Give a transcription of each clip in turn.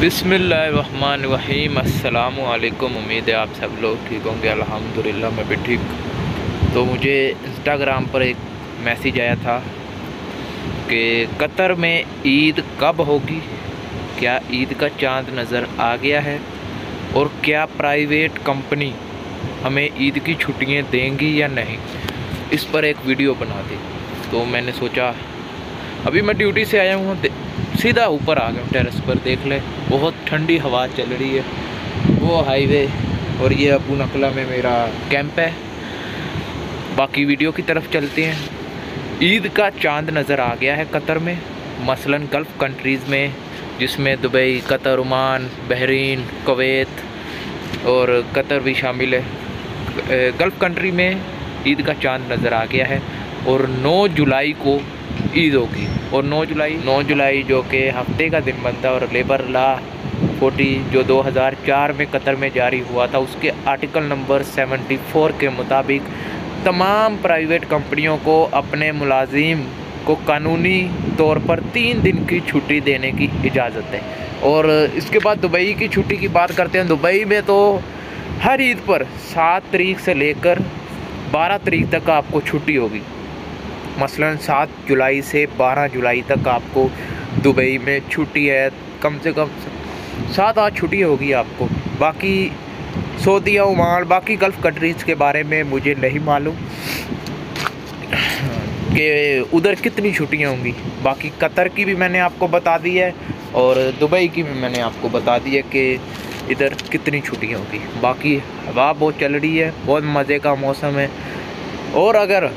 बिस्मिल्लाहिर्रहमानिर्रहीम। अस्सलामु अलैकुम। उम्मीद है आप सब लोग ठीक होंगे। अल्हम्दुलिल्लाह मैं भी ठीक। तो मुझे इंस्टाग्राम पर एक मैसेज आया था कि कतर में ईद कब होगी, क्या ईद का चांद नज़र आ गया है और क्या प्राइवेट कंपनी हमें ईद की छुट्टियां देंगी या नहीं, इस पर एक वीडियो बना दी। तो मैंने सोचा, अभी मैं ड्यूटी से आया हूँ, सीधा ऊपर आ गया टेरेस पर। देख ले, बहुत ठंडी हवा चल रही है, वो हाईवे और ये अबू नकला में मेरा कैंप है। बाकी वीडियो की तरफ चलते हैं। ईद का चांद नज़र आ गया है कतर में, मसलन गल्फ़ कंट्रीज़ में, जिसमें Dubai, Qatar, Oman, Bahrain, Kuwait और कतर भी शामिल है। गल्फ़ कंट्री में ईद का चांद नज़र आ गया है और 9 जुलाई को ईद होगी। और 9 जुलाई जो कि हफ्ते का दिन बनता है, और लेबर लॉ 40 जो 2004 में कतर में जारी हुआ था, उसके आर्टिकल नंबर 74 के मुताबिक तमाम प्राइवेट कंपनियों को अपने मुलाजिम को कानूनी तौर पर 3 दिन की छुट्टी देने की इजाज़त है। और इसके बाद दुबई की छुट्टी की बात करते हैं। दुबई में तो हर ईद पर 7 तारीख से लेकर 12 तारीख तक आपको छुट्टी होगी। मसलन 7 जुलाई से 12 जुलाई तक आपको दुबई में छुट्टी है। कम से कम 7-8 छुट्टी होगी आपको। बाकी सऊदी, ओमान, बाकी गल्फ़ कंट्रीज़ के बारे में मुझे नहीं मालूम कि उधर कितनी छुट्टियां होंगी। बाकी कतर की भी मैंने आपको बता दी है और दुबई की भी मैंने आपको बता दी है कि इधर कितनी छुट्टियां होगी। बाकी हवा बहुत चल रही है, बहुत मज़े का मौसम है। और अगर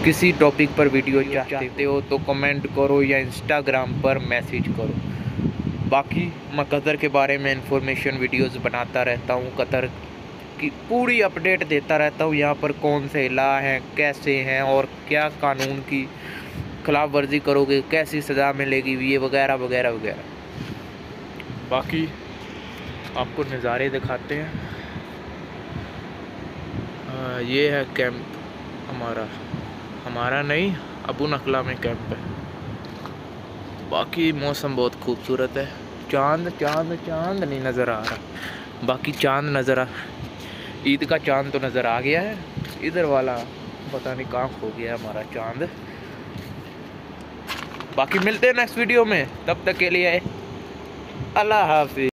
किसी टॉपिक पर वीडियो चाहते हो तो कमेंट करो या इंस्टाग्राम पर मैसेज करो। बाकी मैं कतर के बारे में इंफॉर्मेशन वीडियोस बनाता रहता हूँ, कतर की पूरी अपडेट देता रहता हूँ। यहाँ पर कौन से इला हैं, कैसे हैं और क्या कानून की खिलाफ वर्जी करोगे कैसी सज़ा मिलेगी, ये वगैरह वगैरह वगैरह। बाकी आपको नज़ारे दिखाते हैं। ये है कैंप हमारा नहीं, अबू नकला में कैंप है। बाकी मौसम बहुत खूबसूरत है। चांद नहीं नज़र आ रहा, बाकी चांद ईद का चांद तो नज़र आ गया है। इधर वाला पता नहीं कहाँ खो गया हमारा चांद। बाकी मिलते हैं नेक्स्ट वीडियो में, तब तक के लिए अल्लाह हाफिज़।